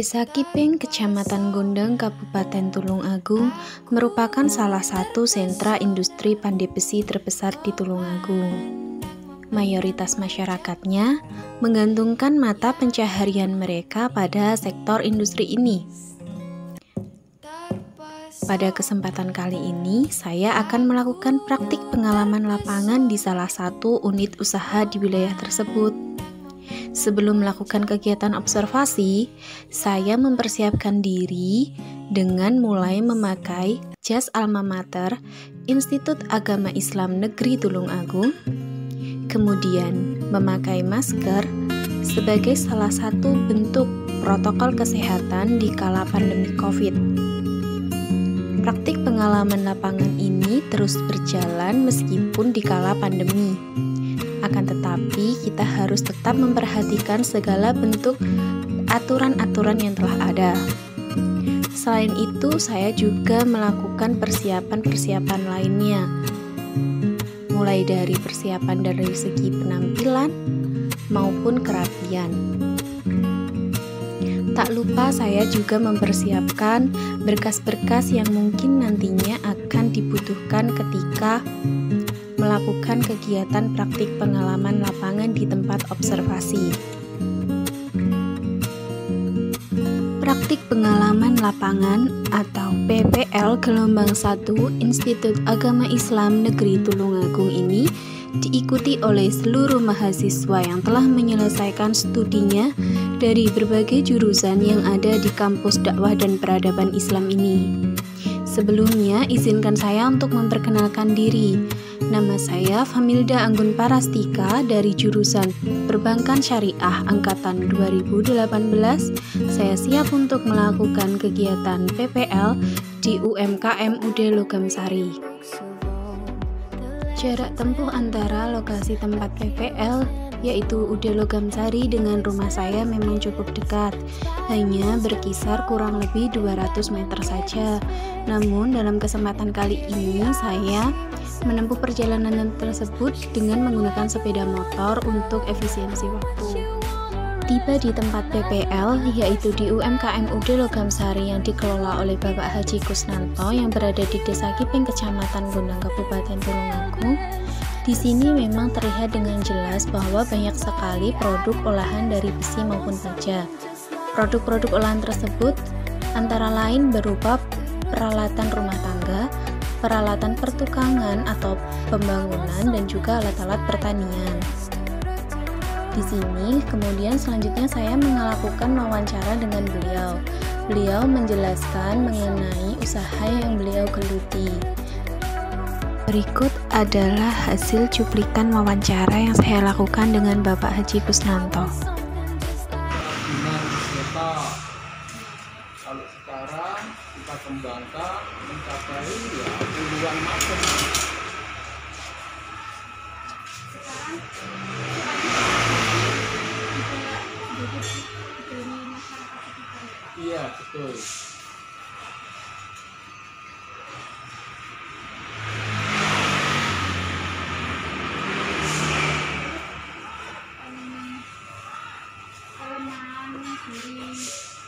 Desa Kiping, Kecamatan Gondang, Kabupaten Tulungagung merupakan salah satu sentra industri pandai besi terbesar di Tulungagung. Mayoritas masyarakatnya menggantungkan mata pencaharian mereka pada sektor industri ini. Pada kesempatan kali ini, saya akan melakukan praktik pengalaman lapangan di salah satu unit usaha di wilayah tersebut. Sebelum melakukan kegiatan observasi, saya mempersiapkan diri dengan mulai memakai jas alma mater Institut Agama Islam Negeri Tulungagung, kemudian memakai masker sebagai salah satu bentuk protokol kesehatan di kala pandemi COVID. Praktik pengalaman lapangan ini terus berjalan meskipun di kala pandemi. Akan tetapi, kita harus tetap memperhatikan segala bentuk aturan-aturan yang telah ada. Selain itu, saya juga melakukan persiapan-persiapan lainnya, mulai dari persiapan dari segi penampilan maupun kerapian. Tak lupa saya juga mempersiapkan berkas-berkas yang mungkin nantinya akan dibutuhkan ketika melakukan kegiatan praktik pengalaman lapangan di tempat observasi. Praktik pengalaman lapangan atau PPL gelombang 1 Institut Agama Islam Negeri Tulungagung ini diikuti oleh seluruh mahasiswa yang telah menyelesaikan studinya dari berbagai jurusan yang ada di kampus dakwah dan peradaban Islam ini. Sebelumnya, izinkan saya untuk memperkenalkan diri. Nama saya Familda Anggun Parastika dari jurusan Perbankan Syariah Angkatan 2018. Saya siap untuk melakukan kegiatan PPL di UMKM UD Logam Sari. Jarak tempuh antara lokasi tempat PPL yaitu UD Logam Sari dengan rumah saya memang cukup dekat, hanya berkisar kurang lebih 200 meter saja. Namun dalam kesempatan kali ini saya menempuh perjalanan tersebut dengan menggunakan sepeda motor untuk efisiensi waktu. Tiba di tempat PPL yaitu di UMKM UD Logam Sari yang dikelola oleh Bapak Haji Kusnanto yang berada di Desa Kiping, Kecamatan Gondang, Kabupaten Tulungagung. Di sini memang terlihat dengan jelas bahwa banyak sekali produk olahan dari besi maupun baja. Produk-produk olahan tersebut antara lain berupa peralatan rumah tangga, peralatan pertukangan atau pembangunan, dan juga alat-alat pertanian. Di sini kemudian selanjutnya saya melakukan wawancara dengan beliau. Beliau menjelaskan mengenai usaha yang beliau geluti. Berikut adalah hasil cuplikan wawancara yang saya lakukan dengan Bapak Haji Kusnanto. Kalau sekarang kita kembangkan mencapai puluhan macam. Iya, betul.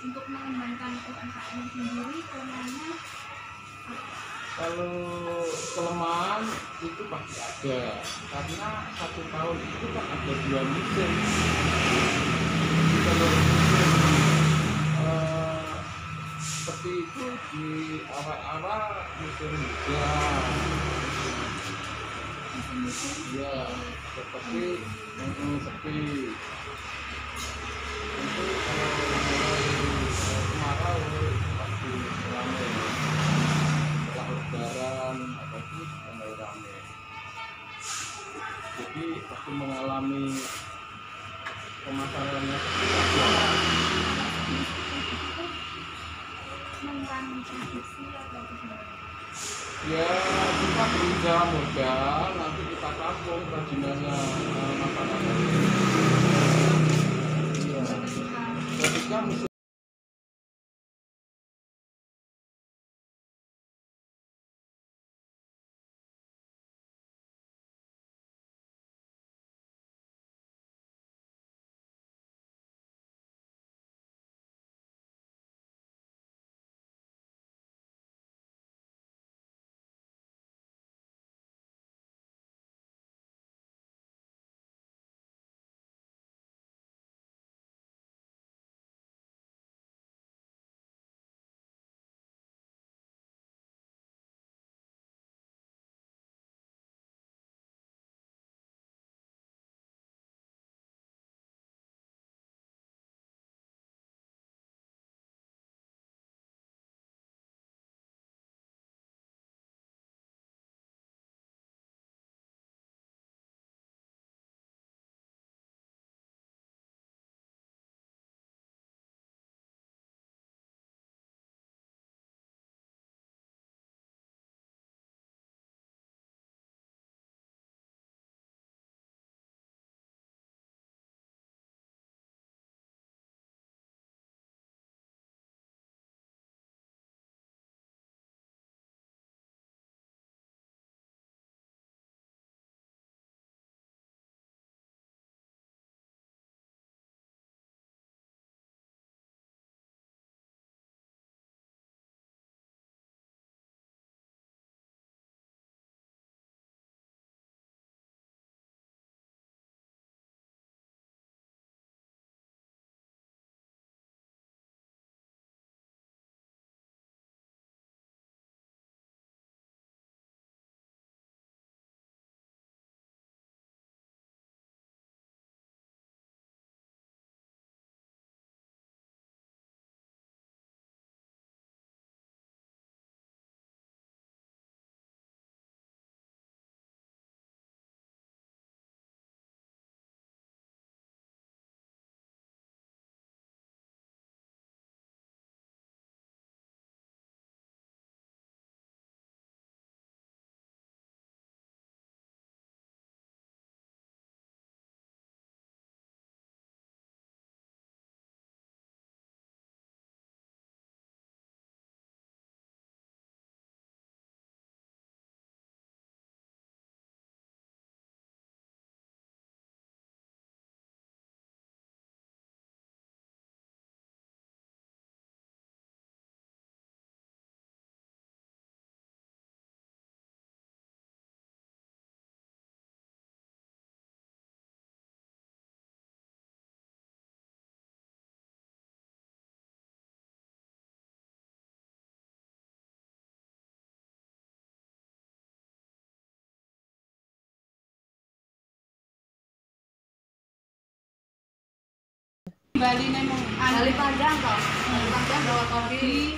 Untuk mengembangkan UMKM sendiri, kelemahannya kalau kelemahan itu pasti ada, karena satu tahun itu kan ada 2 musim. Kalau seperti itu di awal-awal musim hujan, ya seperti sepi. Itu kalau kemarau pasti ramai, setelah lebaran apalagi mulai ramai, jadi pasti mengalami permasalahannya seperti apa. Ya kita berusaha modal, nanti kita tampung kerajinan masyarakat. Iya, ketika Bali nih mau Bali panjang kok. Bali panjang bawa kopi.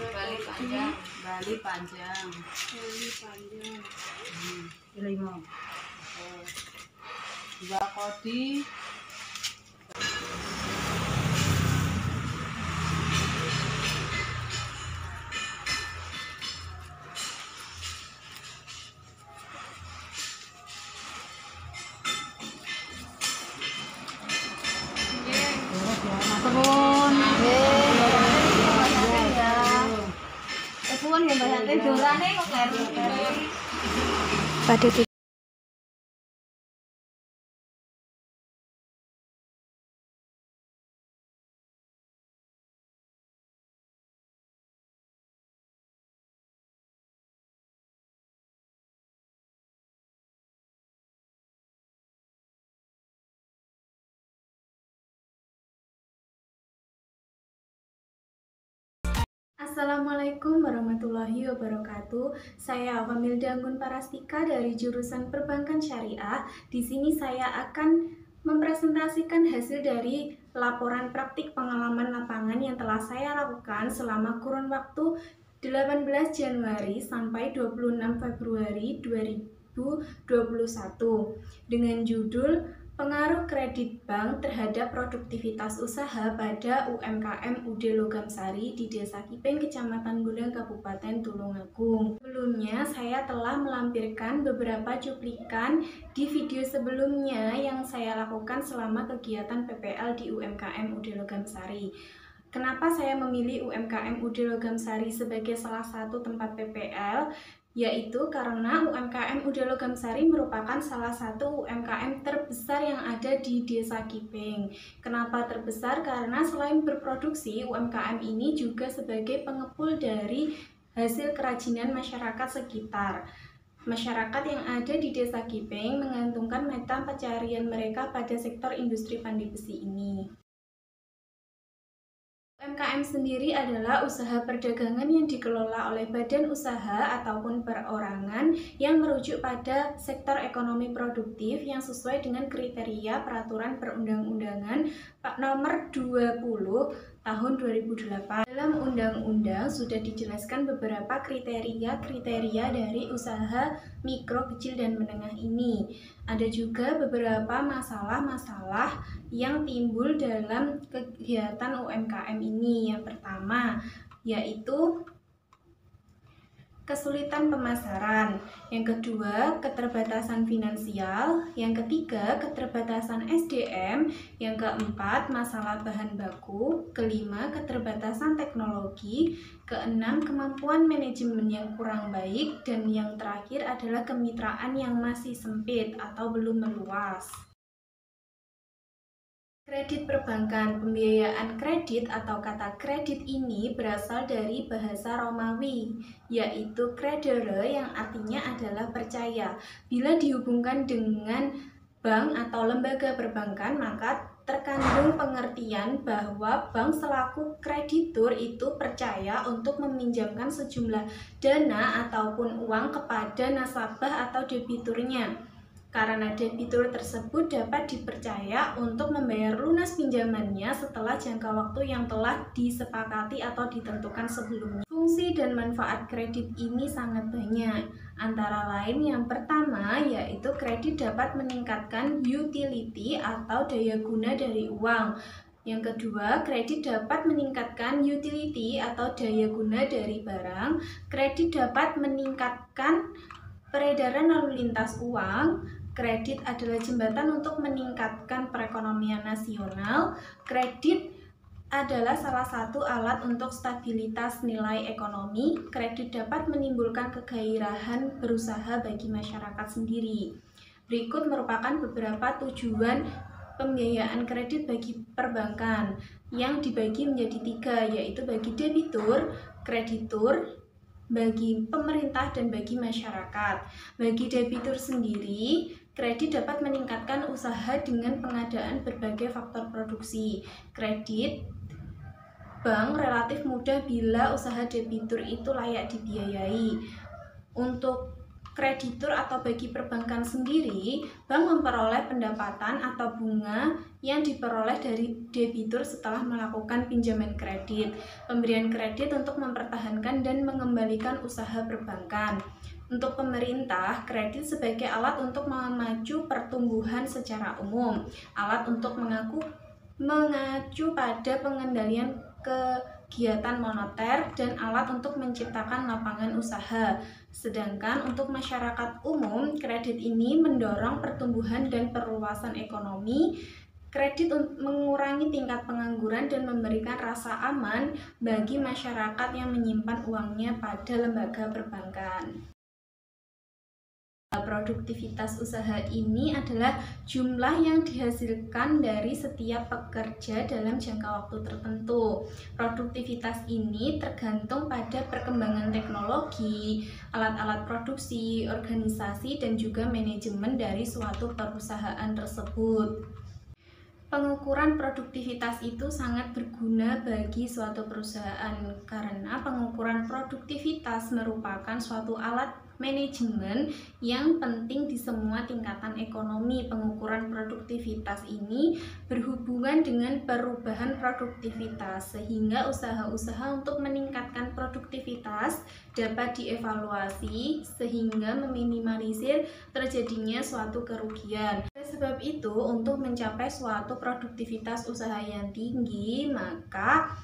Bali panjang. Bali panjang. Bali panjang. Pilih mau. Dua kodi. Turun. Pun yang banyak dorane kok kleru. Pada Assalamualaikum warahmatullahi wabarakatuh. Saya Familda Anggun Parastika dari jurusan Perbankan Syariah. Di sini saya akan mempresentasikan hasil dari laporan praktik pengalaman lapangan yang telah saya lakukan selama kurun waktu 18 Januari sampai 26 Februari 2021 dengan judul Pengaruh kredit bank terhadap produktivitas usaha pada UMKM UD Logam Sari di Desa Kipeng, Kecamatan Gudang, Kabupaten Tulungagung. Sebelumnya, saya telah melampirkan beberapa cuplikan di video sebelumnya yang saya lakukan selama kegiatan PPL di UMKM UD Logam Sari. Kenapa saya memilih UMKM UD Logam Sari sebagai salah satu tempat PPL? Yaitu karena UMKM UD Logam Sari merupakan salah satu UMKM terbesar yang ada di Desa Kipeng. Kenapa terbesar? Karena selain berproduksi, UMKM ini juga sebagai pengepul dari hasil kerajinan masyarakat sekitar. Masyarakat yang ada di Desa Kipeng menggantungkan mata pencarian mereka pada sektor industri pandai besi ini. UMKM sendiri adalah usaha perdagangan yang dikelola oleh badan usaha ataupun perorangan yang merujuk pada sektor ekonomi produktif yang sesuai dengan kriteria peraturan perundang-undangan nomor 20 tahun 2008. Dalam undang-undang sudah dijelaskan beberapa kriteria dari usaha mikro, kecil, dan menengah ini. Ada juga beberapa masalah-masalah yang timbul dalam kegiatan UMKM ini. Yang pertama yaitu kesulitan pemasaran, yang kedua keterbatasan finansial, yang ketiga keterbatasan SDM, yang keempat masalah bahan baku, kelima keterbatasan teknologi, keenam kemampuan manajemen yang kurang baik, dan yang terakhir adalah kemitraan yang masih sempit atau belum meluas. Kredit perbankan, pembiayaan kredit atau kata kredit ini berasal dari bahasa Romawi, yaitu credere yang artinya adalah percaya. Bila dihubungkan dengan bank atau lembaga perbankan, maka terkandung pengertian bahwa bank selaku kreditur itu percaya untuk meminjamkan sejumlah dana ataupun uang kepada nasabah atau debiturnya. Karena debitur tersebut dapat dipercaya untuk membayar lunas pinjamannya setelah jangka waktu yang telah disepakati atau ditentukan sebelumnya. Fungsi dan manfaat kredit ini sangat banyak. Antara lain yang pertama yaitu kredit dapat meningkatkan utility atau daya guna dari uang. Yang kedua, kredit dapat meningkatkan utility atau daya guna dari barang. Kredit dapat meningkatkan peredaran lalu lintas uang. Kredit adalah jembatan untuk meningkatkan perekonomian nasional. Kredit adalah salah satu alat untuk stabilitas nilai ekonomi. Kredit dapat menimbulkan kegairahan berusaha bagi masyarakat sendiri. Berikut merupakan beberapa tujuan pembiayaan kredit bagi perbankan yang dibagi menjadi tiga, yaitu bagi debitur, kreditur, bagi pemerintah, dan bagi masyarakat. Bagi debitur sendiri, kredit dapat meningkatkan usaha dengan pengadaan berbagai faktor produksi. Kredit bank relatif mudah bila usaha debitur itu layak dibiayai. Untuk kreditur atau bagi perbankan sendiri, bank memperoleh pendapatan atau bunga yang diperoleh dari debitur setelah melakukan pinjaman kredit, pemberian kredit untuk mempertahankan dan mengembalikan usaha perbankan. Untuk pemerintah, kredit sebagai alat untuk memacu pertumbuhan secara umum, alat untuk mengacu pada pengendalian kegiatan moneter, dan alat untuk menciptakan lapangan usaha. Sedangkan untuk masyarakat umum, kredit ini mendorong pertumbuhan dan perluasan ekonomi. Kredit mengurangi tingkat pengangguran dan memberikan rasa aman bagi masyarakat yang menyimpan uangnya pada lembaga perbankan. Produktivitas usaha ini adalah jumlah yang dihasilkan dari setiap pekerja dalam jangka waktu tertentu. Produktivitas ini tergantung pada perkembangan teknologi, alat-alat produksi, organisasi, dan juga manajemen dari suatu perusahaan tersebut. Pengukuran produktivitas itu sangat berguna bagi suatu perusahaan karena pengukuran produktivitas merupakan suatu alat manajemen yang penting di semua tingkatan ekonomi. Pengukuran produktivitas ini berhubungan dengan perubahan produktivitas, sehingga usaha-usaha untuk meningkatkan produktivitas dapat dievaluasi sehingga meminimalisir terjadinya suatu kerugian. Oleh sebab itu, untuk mencapai suatu produktivitas usaha yang tinggi, maka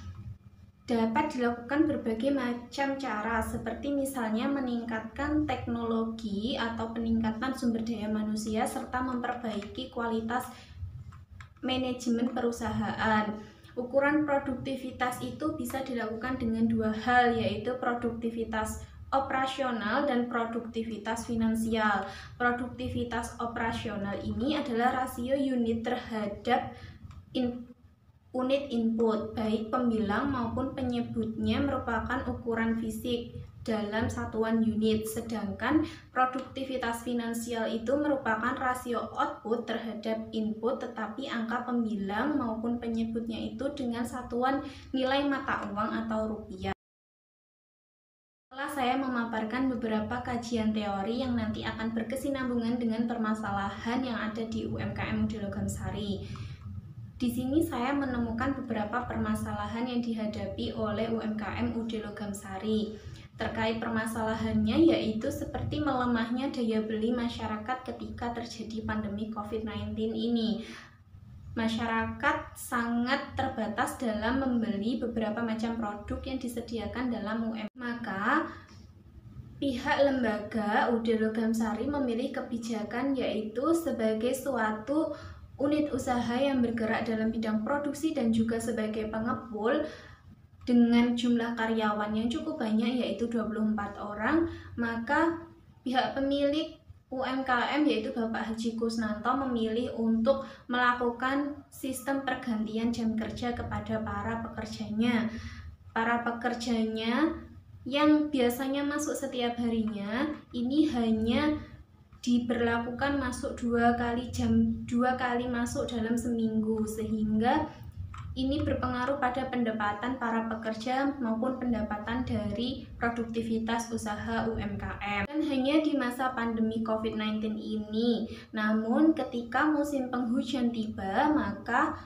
dapat dilakukan berbagai macam cara, seperti misalnya meningkatkan teknologi atau peningkatan sumber daya manusia serta memperbaiki kualitas manajemen perusahaan. Ukuran produktivitas itu bisa dilakukan dengan dua hal, yaitu produktivitas operasional dan produktivitas finansial. Produktivitas operasional ini adalah rasio unit terhadap unit input, baik pembilang maupun penyebutnya merupakan ukuran fisik dalam satuan unit. Sedangkan produktivitas finansial itu merupakan rasio output terhadap input, tetapi angka pembilang maupun penyebutnya itu dengan satuan nilai mata uang atau rupiah. Setelah saya memaparkan beberapa kajian teori yang nanti akan berkesinambungan dengan permasalahan yang ada di UMKM UD Logamsari. Di sini saya menemukan beberapa permasalahan yang dihadapi oleh UMKM UD Logamsari. Terkait permasalahannya yaitu seperti melemahnya daya beli masyarakat ketika terjadi pandemi COVID-19 ini. Masyarakat sangat terbatas dalam membeli beberapa macam produk yang disediakan dalam UMKM. Maka pihak lembaga UD Logamsari memilih kebijakan yaitu sebagai suatu unit usaha yang bergerak dalam bidang produksi dan juga sebagai pengepul dengan jumlah karyawan yang cukup banyak yaitu 24 orang, maka pihak pemilik UMKM yaitu Bapak Haji Kusnanto memilih untuk melakukan sistem pergantian jam kerja kepada para pekerjanya. Para pekerjanya yang biasanya masuk setiap harinya ini hanya diberlakukan masuk dua kali masuk dalam seminggu, sehingga ini berpengaruh pada pendapatan para pekerja maupun pendapatan dari produktivitas usaha UMKM. Dan hanya di masa pandemi COVID-19 ini, namun ketika musim penghujan tiba, maka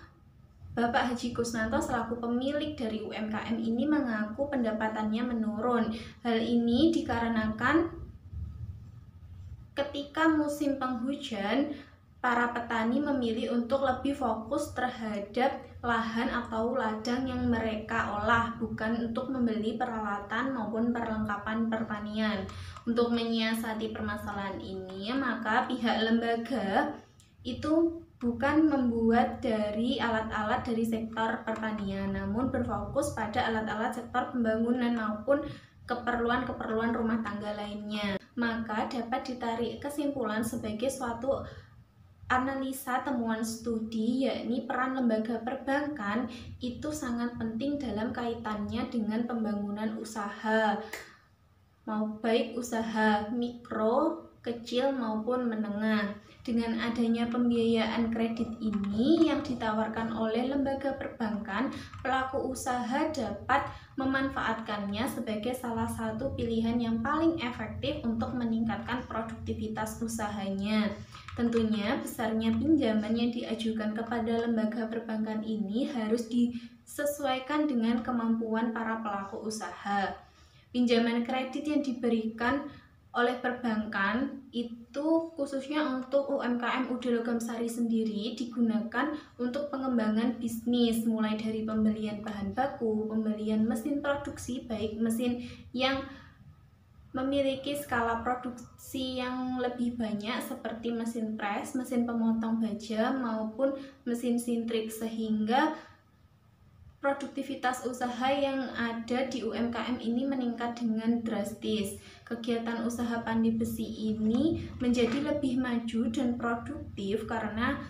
Bapak Haji Kusnanto selaku pemilik dari UMKM ini mengaku pendapatannya menurun. Hal ini dikarenakan ketika musim penghujan, para petani memilih untuk lebih fokus terhadap lahan atau ladang yang mereka olah, bukan untuk membeli peralatan maupun perlengkapan pertanian. Untuk menyiasati permasalahan ini, maka pihak lembaga itu bukan membuat dari alat-alat dari sektor pertanian, namun berfokus pada alat-alat sektor pembangunan maupun keperluan-keperluan rumah tangga lainnya. Maka dapat ditarik kesimpulan sebagai suatu analisa temuan studi, yakni peran lembaga perbankan itu sangat penting dalam kaitannya dengan pembangunan usaha, mau baik usaha mikro kecil maupun menengah. Dengan adanya pembiayaan kredit ini yang ditawarkan oleh lembaga perbankan, pelaku usaha dapat memanfaatkannya sebagai salah satu pilihan yang paling efektif untuk meningkatkan produktivitas usahanya. Tentunya besarnya pinjaman yang diajukan kepada lembaga perbankan ini harus disesuaikan dengan kemampuan para pelaku usaha. Pinjaman kredit yang diberikan oleh perbankan itu khususnya untuk UMKM UD Logam Sari sendiri digunakan untuk pengembangan bisnis, mulai dari pembelian bahan baku, pembelian mesin produksi, baik mesin yang memiliki skala produksi yang lebih banyak seperti mesin pres, mesin pemotong baja maupun mesin sintrik, sehingga produktivitas usaha yang ada di UMKM ini meningkat dengan drastis. Kegiatan usaha pandai besi ini menjadi lebih maju dan produktif karena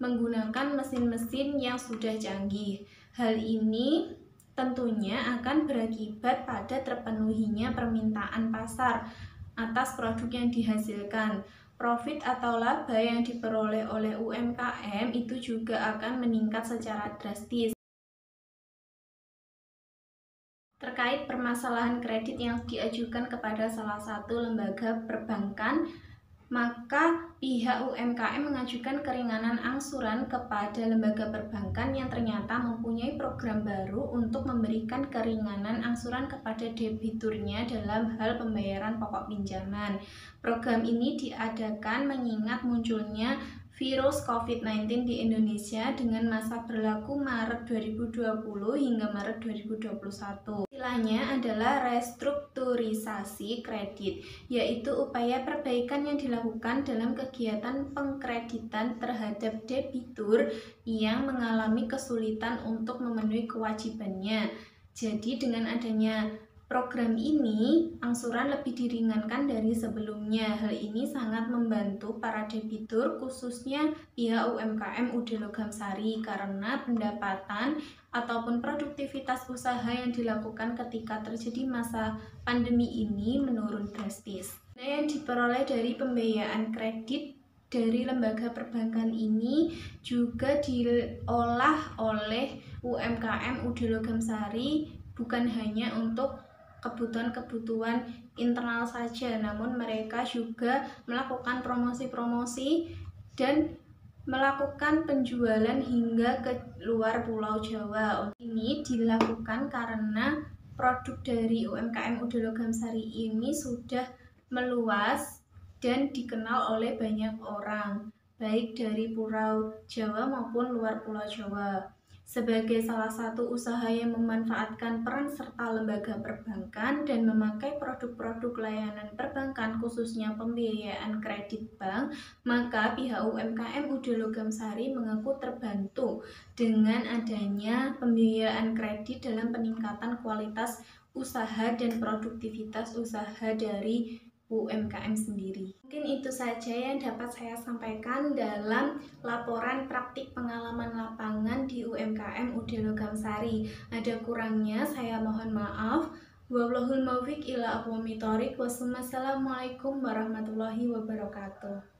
menggunakan mesin-mesin yang sudah canggih. Hal ini tentunya akan berakibat pada terpenuhinya permintaan pasar atas produk yang dihasilkan. Profit atau laba yang diperoleh oleh UMKM itu juga akan meningkat secara drastis. Terkait permasalahan kredit yang diajukan kepada salah satu lembaga perbankan, maka pihak UMKM mengajukan keringanan angsuran kepada lembaga perbankan yang ternyata mempunyai program baru untuk memberikan keringanan angsuran kepada debiturnya dalam hal pembayaran pokok pinjaman. Program ini diadakan mengingat munculnya virus COVID-19 di Indonesia dengan masa berlaku Maret 2020 hingga Maret 2021. Istilahnya adalah restrukturisasi kredit, yaitu upaya perbaikan yang dilakukan dalam kegiatan pengkreditan terhadap debitur yang mengalami kesulitan untuk memenuhi kewajibannya. Jadi dengan adanya program ini, angsuran lebih diringankan dari sebelumnya. Hal ini sangat membantu para debitur, khususnya pihak UMKM UD Logam Sari, karena pendapatan ataupun produktivitas usaha yang dilakukan ketika terjadi masa pandemi ini menurun drastis. Yang diperoleh dari pembiayaan kredit dari lembaga perbankan ini juga diolah oleh UMKM UD Logam Sari bukan hanya untuk kebutuhan-kebutuhan internal saja, namun mereka juga melakukan promosi-promosi dan melakukan penjualan hingga ke luar Pulau Jawa. Ini dilakukan karena produk dari UMKM UD Logam Sari ini sudah meluas dan dikenal oleh banyak orang, baik dari Pulau Jawa maupun luar Pulau Jawa. Sebagai salah satu usaha yang memanfaatkan peran serta lembaga perbankan dan memakai produk-produk layanan perbankan khususnya pembiayaan kredit bank, maka pihak UMKM UD Logam Sari mengaku terbantu dengan adanya pembiayaan kredit dalam peningkatan kualitas usaha dan produktivitas usaha dari UMKM sendiri. Mungkin itu saja yang dapat saya sampaikan dalam laporan praktik pengalaman lapangan di UMKM UD Logam Sari. Ada kurangnya saya mohon maaf. Wallahul muwaffiq ila aqwamit thoriq. Wassalamualaikum warahmatullahi wabarakatuh.